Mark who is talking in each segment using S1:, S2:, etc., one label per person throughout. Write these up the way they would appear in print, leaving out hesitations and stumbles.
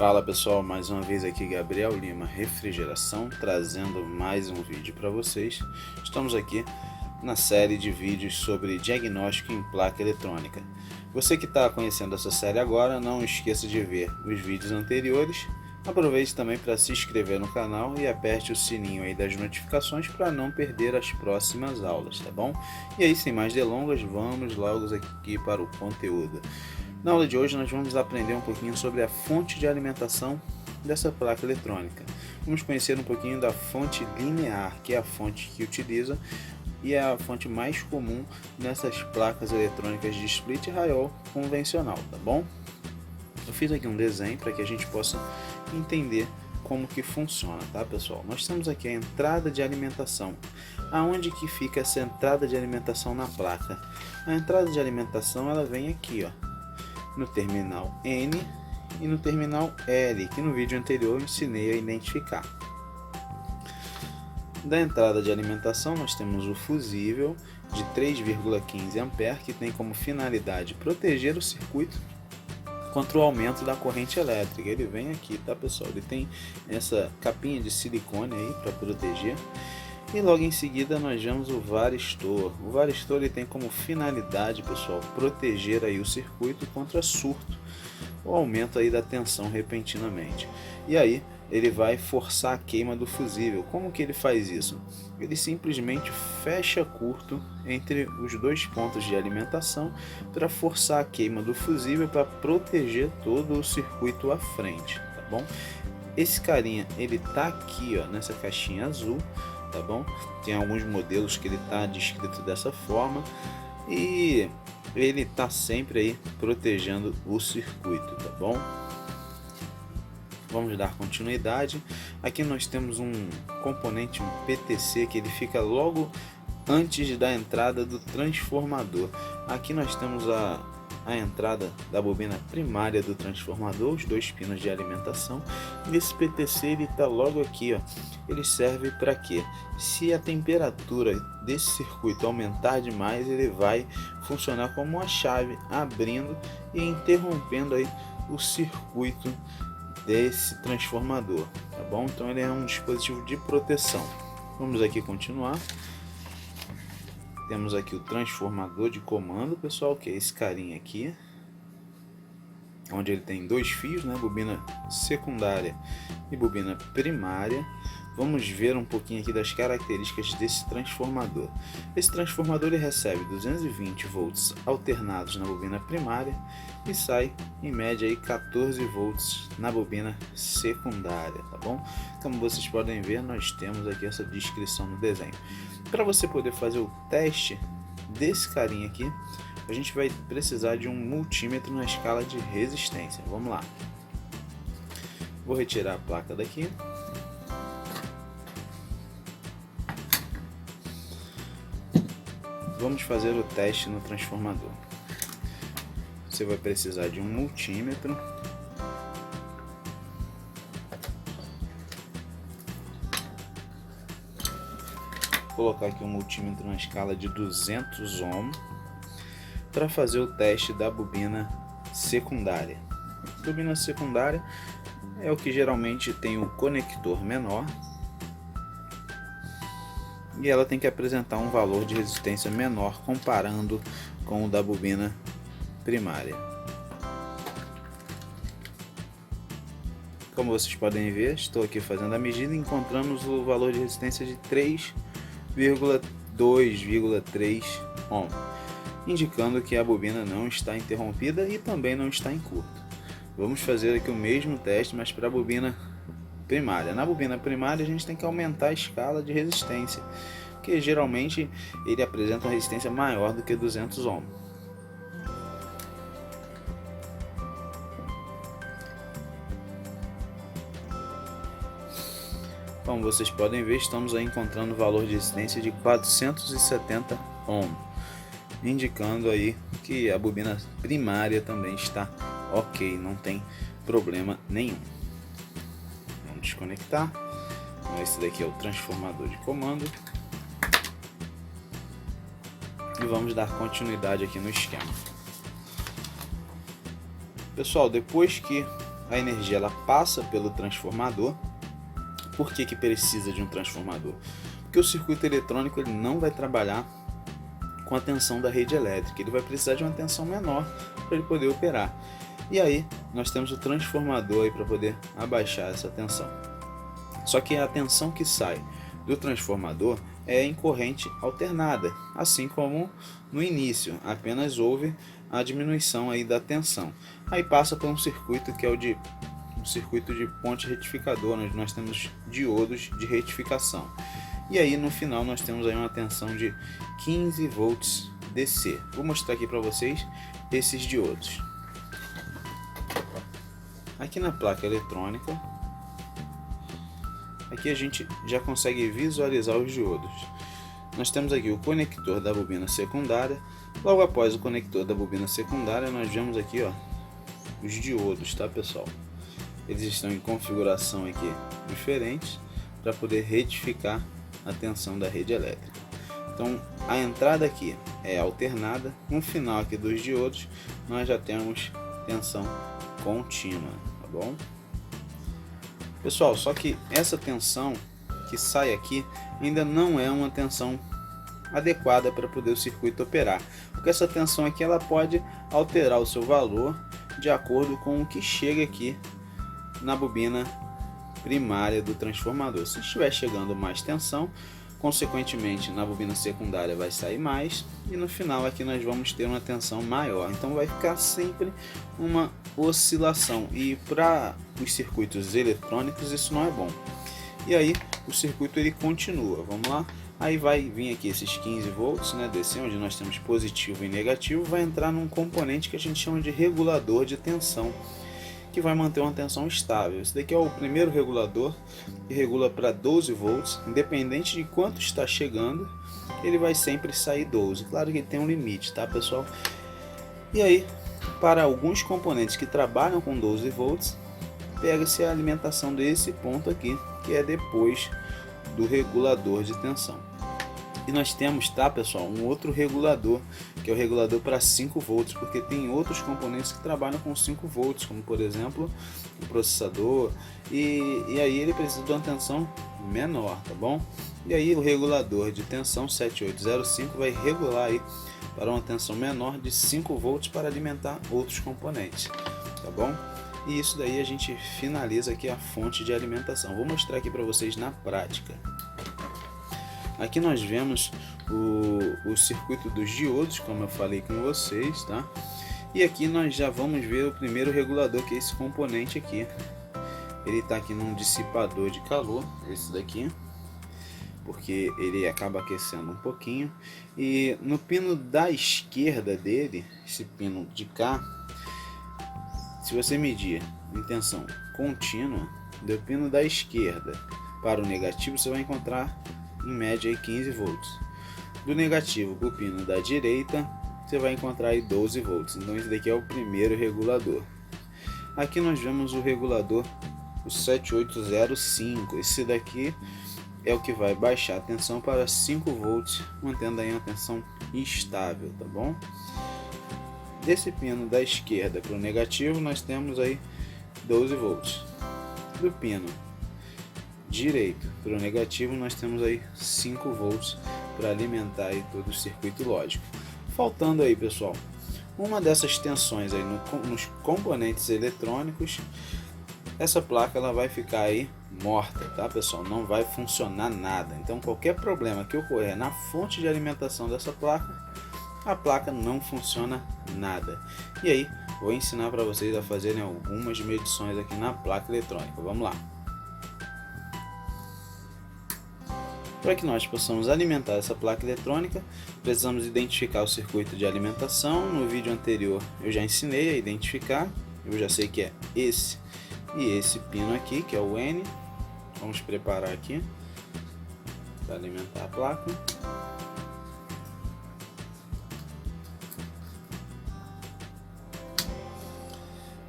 S1: Fala pessoal, mais uma vez aqui Gabriel Lima Refrigeração, trazendo mais um vídeo para vocês. Estamos aqui na série de vídeos sobre diagnóstico em placa eletrônica. Você que está conhecendo essa série agora, não esqueça de ver os vídeos anteriores. Aproveite também para se inscrever no canal e aperte o sininho aí das notificações para não perder as próximas aulas, tá bom? E aí, sem mais delongas, vamos logo aqui para o conteúdo. Na aula de hoje nós vamos aprender um pouquinho sobre a fonte de alimentação dessa placa eletrônica. Vamos conhecer um pouquinho da fonte linear, que é a fonte que utiliza e é a fonte mais comum nessas placas eletrônicas de split rail convencional, tá bom? Eu fiz aqui um desenho para que a gente possa entender como que funciona, tá pessoal? Nós temos aqui a entrada de alimentação. Aonde que fica essa entrada de alimentação na placa? A entrada de alimentação ela vem aqui, ó, no terminal N e no terminal L, que no vídeo anterior eu ensinei a identificar. Da entrada de alimentação nós temos o fusível de 3,15 A, que tem como finalidade proteger o circuito contra o aumento da corrente elétrica. Ele vem aqui, tá pessoal? Ele tem essa capinha de silicone aí para proteger. E logo em seguida nós vemos o varistor. O varistor ele tem como finalidade, pessoal, proteger aí o circuito contra surto, o aumento aí da tensão repentinamente. E aí ele vai forçar a queima do fusível. Como que ele faz isso? Ele simplesmente fecha curto entre os dois pontos de alimentação para forçar a queima do fusível para proteger todo o circuito à frente, tá bom? Esse carinha ele tá aqui, ó, nessa caixinha azul, tá bom? Tem alguns modelos que ele tá descrito dessa forma e ele tá sempre aí protegendo o circuito, tá bom? Vamos dar continuidade. Aqui nós temos um componente, um PTC, que ele fica logo antes da entrada do transformador. Aqui nós temos a entrada da bobina primária do transformador, os dois pinos de alimentação. E esse PTC ele está logo aqui, ó. Ele serve para quê? Se a temperatura desse circuito aumentar demais, ele vai funcionar como uma chave, abrindo e interrompendo aí o circuito desse transformador, tá bom? Então ele é um dispositivo de proteção. Vamos aqui continuar. Temos aqui o transformador de comando, pessoal, que é esse carinha aqui, onde ele tem dois fios, né? Bobina secundária e bobina primária. Vamos ver um pouquinho aqui das características desse transformador. Esse transformador ele recebe 220 volts alternados na bobina primária e sai em média aí 14 volts na bobina secundária, tá bom? Como vocês podem ver, nós temos aqui essa descrição no desenho. Para você poder fazer o teste desse carinha aqui, a gente vai precisar de um multímetro na escala de resistência. Vamos lá. Vou retirar a placa daqui. Vamos fazer o teste no transformador. Você vai precisar de um multímetro. Vou colocar aqui um multímetro na escala de 200 ohm para fazer o teste da bobina secundária. A bobina secundária é o que geralmente tem o conector menor e ela tem que apresentar um valor de resistência menor comparando com o da bobina primária. Como vocês podem ver, estou aqui fazendo a medida e encontramos o valor de resistência de 3,2,3 ohm, indicando que a bobina não está interrompida e também não está em curto. Vamos fazer aqui o mesmo teste, mas para a bobina primária. Na bobina primária a gente tem que aumentar a escala de resistência, porque geralmente ele apresenta uma resistência maior do que 200 ohm. Como vocês podem ver, estamos aí encontrando o valor de resistência de 470 ohm, indicando aí que a bobina primária também está ok, não tem problema nenhum. Vamos desconectar. Então, esse daqui é o transformador de comando e vamos dar continuidade aqui no esquema. Pessoal, depois que a energia ela passa pelo transformador. Por que precisa de um transformador? Porque o circuito eletrônico ele não vai trabalhar com a tensão da rede elétrica, ele vai precisar de uma tensão menor para ele poder operar. E aí nós temos o transformador para poder abaixar essa tensão. Só que a tensão que sai do transformador é em corrente alternada, assim como no início, apenas houve a diminuição aí da tensão. Aí passa por um circuito que é um circuito de ponte retificador, onde nós temos diodos de retificação. E aí no final nós temos aí uma tensão de 15 volts DC. Vou mostrar aqui para vocês esses diodos. Aqui na placa eletrônica, aqui a gente já consegue visualizar os diodos. Nós temos aqui o conector da bobina secundária. Logo após o conector da bobina secundária, nós vemos aqui os diodos, tá pessoal? Eles estão em configuração aqui diferentes para poder retificar a tensão da rede elétrica. Então a entrada aqui é alternada. No final aqui dos diodos nós já temos tensão contínua, tá bom? Pessoal, só que essa tensão que sai aqui ainda não é uma tensão adequada para poder o circuito operar, porque essa tensão aqui ela pode alterar o seu valor de acordo com o que chega aqui na bobina primária do transformador. Se estiver chegando mais tensão, consequentemente na bobina secundária vai sair mais, e no final aqui nós vamos ter uma tensão maior. Então vai ficar sempre uma oscilação, e para os circuitos eletrônicos isso não é bom. E aí o circuito ele continua, vamos lá. Aí vai vir aqui esses 15 volts, né, DC, onde nós temos positivo e negativo, vai entrar num componente que a gente chama de regulador de tensão, que vai manter uma tensão estável. Esse daqui é o primeiro regulador, que regula para 12 volts, independente de quanto está chegando, ele vai sempre sair 12. Claro que ele tem um limite, tá pessoal? E aí, para alguns componentes que trabalham com 12 volts, pega-se a alimentação desse ponto aqui, que é depois do regulador de tensão. E nós temos, tá pessoal, um outro regulador, que é o regulador para 5 volts, porque tem outros componentes que trabalham com 5 volts, como por exemplo o processador, e aí ele precisa de uma tensão menor, tá bom? E aí o regulador de tensão 7805 vai regular aí para uma tensão menor de 5 volts para alimentar outros componentes, tá bom? E isso daí a gente finaliza aqui a fonte de alimentação. Vou mostrar aqui para vocês na prática. Aqui nós vemos o circuito dos diodos, como eu falei com vocês, tá? E aqui nós já vamos ver o primeiro regulador, que é esse componente aqui. Ele está aqui num dissipador de calor, esse daqui, porque ele acaba aquecendo um pouquinho. E no pino da esquerda dele, esse pino de cá, se você medir em tensão contínua, do pino da esquerda para o negativo, você vai encontrar em média aí 15 volts. Do negativo para o pino da direita, você vai encontrar aí 12 volts. Então esse daqui é o primeiro regulador. Aqui nós vemos o regulador, o 7805. Esse daqui é o que vai baixar a tensão para 5 volts, mantendo aí uma tensão estável, tá bom? Desse pino da esquerda para o negativo, nós temos aí 12 volts. Do pino direito para o negativo, nós temos aí 5 volts para alimentar aí todo o circuito lógico. Faltando aí, pessoal, uma dessas tensões aí nos componentes eletrônicos, essa placa ela vai ficar aí morta, tá pessoal? Não vai funcionar nada. Então qualquer problema que ocorrer na fonte de alimentação dessa placa, a placa não funciona nada. E aí vou ensinar para vocês a fazerem algumas medições aqui na placa eletrônica. Vamos lá. Para que nós possamos alimentar essa placa eletrônica, precisamos identificar o circuito de alimentação. No vídeo anterior eu já ensinei a identificar, eu já sei que é esse e esse pino aqui, que é o N. Vamos preparar aqui para alimentar a placa.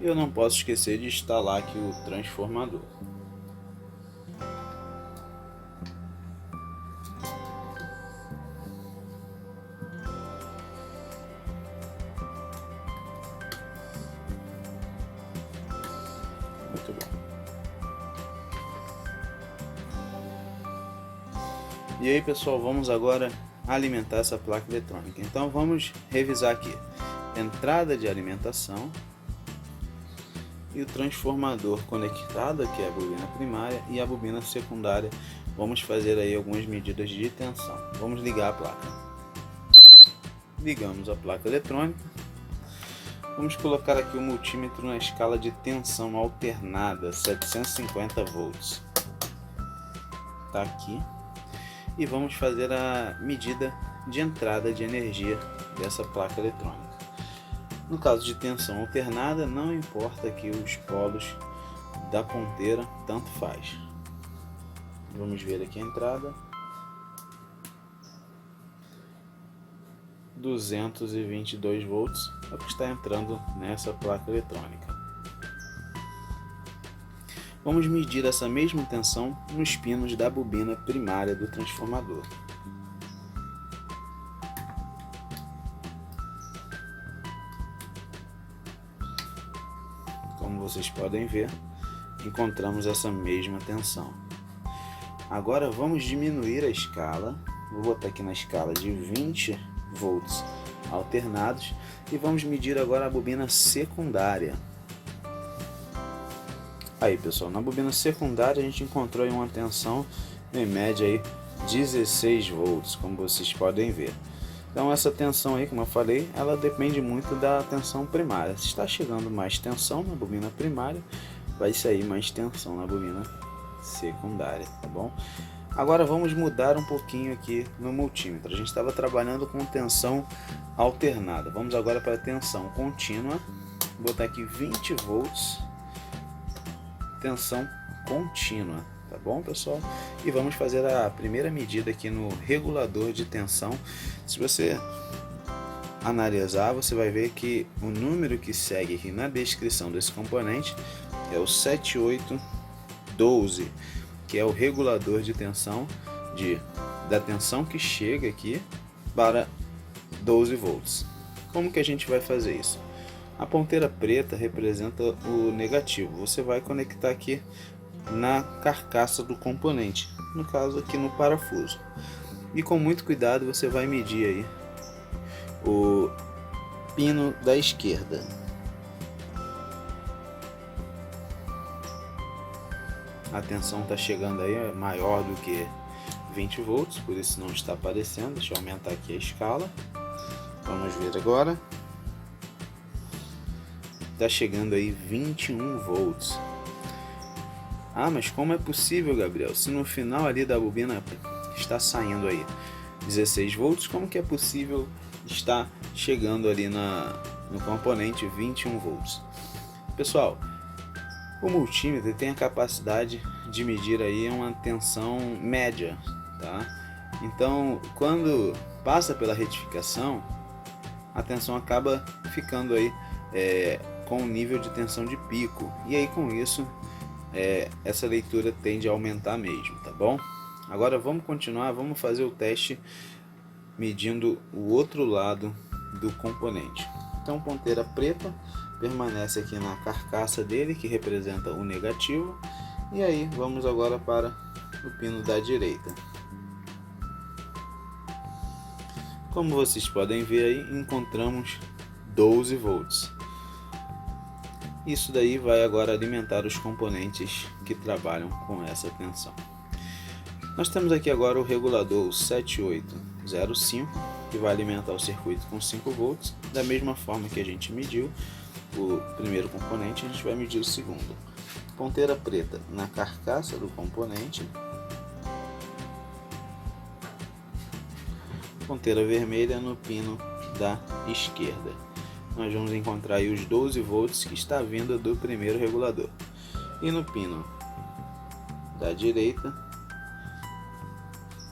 S1: Eu não posso esquecer de instalar aqui o transformador. E aí pessoal, vamos agora alimentar essa placa eletrônica. Então vamos revisar aqui: entrada de alimentação e o transformador conectado, que é a bobina primária, e a bobina secundária. Vamos fazer aí algumas medidas de tensão. Vamos ligar a placa. Ligamos a placa eletrônica. Vamos colocar aqui o multímetro na escala de tensão alternada, 750 volts. Tá aqui. E vamos fazer a medida de entrada de energia dessa placa eletrônica. No caso de tensão alternada, não importa aqui os polos da ponteira, tanto faz. Vamos ver aqui a entrada: 222 volts é o que está entrando nessa placa eletrônica. Vamos medir essa mesma tensão nos pinos da bobina primária do transformador. Como vocês podem ver, encontramos essa mesma tensão. Agora vamos diminuir a escala. Vou botar aqui na escala de 20 volts alternados e vamos medir agora a bobina secundária. Aí pessoal, na bobina secundária a gente encontrou aí uma tensão em média aí 16 volts, como vocês podem ver. Então essa tensão aí, como eu falei, ela depende muito da tensão primária. Se está chegando mais tensão na bobina primária, vai sair mais tensão na bobina secundária, tá bom? Agora vamos mudar um pouquinho aqui no multímetro. A gente estava trabalhando com tensão alternada. Vamos agora para a tensão contínua. Vou botar aqui 20 volts, tensão contínua, tá bom pessoal? E vamos fazer a primeira medida aqui no regulador de tensão. Se você analisar, você vai ver que o número que segue aqui na descrição desse componente é o 7812, que é o regulador de tensão da tensão que chega aqui para 12 volts. Como que a gente vai fazer isso? A ponteira preta representa o negativo. Você vai conectar aqui na carcaça do componente, no caso aqui no parafuso. E com muito cuidado você vai medir aí o pino da esquerda. A tensão está chegando aí, é maior do que 20 volts, por isso não está aparecendo. Deixa eu aumentar aqui a escala. Vamos ver agora. Está chegando aí 21 volts. Ah, mas como é possível, Gabriel? Se no final ali da bobina está saindo aí 16 volts, como que é possível estar chegando ali no componente 21 volts? Pessoal, o multímetro tem a capacidade de medir aí uma tensão média, tá? Então, quando passa pela retificação, a tensão acaba ficando aí com um nível de tensão de pico, e aí com isso essa leitura tende a aumentar mesmo, tá bom? Agora vamos continuar, vamos fazer o teste medindo o outro lado do componente. Então, ponteira preta permanece aqui na carcaça dele, que representa o negativo, e aí vamos agora para o pino da direita. Como vocês podem ver aí, encontramos 12 volts. Isso daí vai agora alimentar os componentes que trabalham com essa tensão. Nós temos aqui agora o regulador 7805, que vai alimentar o circuito com 5 volts. Da mesma forma que a gente mediu o primeiro componente, a gente vai medir o segundo. Ponteira preta na carcaça do componente. Ponteira vermelha no pino da esquerda. Nós vamos encontrar aí os 12 volts que está vindo do primeiro regulador. E no pino da direita,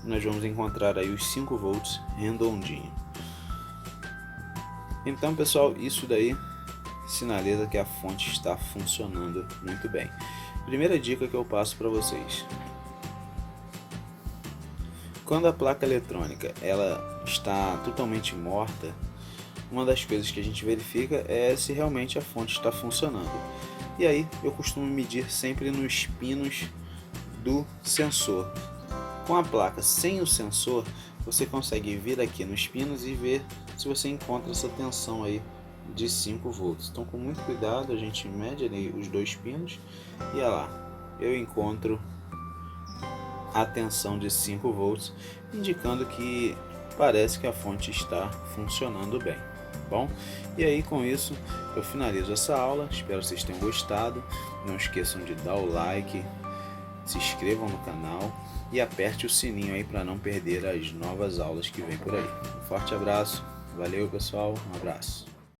S1: nós vamos encontrar aí os 5 volts redondinho. Então pessoal, isso daí sinaliza que a fonte está funcionando muito bem. Primeira dica que eu passo para vocês: quando a placa eletrônica ela está totalmente morta, uma das coisas que a gente verifica é se realmente a fonte está funcionando. E aí eu costumo medir sempre nos pinos do sensor. Com a placa sem o sensor, você consegue vir aqui nos pinos e ver se você encontra essa tensão aí de 5 volts. Então, com muito cuidado, a gente mede ali os 2 pinos e olha lá, eu encontro a tensão de 5 volts, indicando que parece que a fonte está funcionando bem. Bom, e aí com isso eu finalizo essa aula. Espero que vocês tenham gostado. Não esqueçam de dar o like, se inscrevam no canal e aperte o sininho aí para não perder as novas aulas que vem por aí. Um forte abraço, valeu pessoal, um abraço.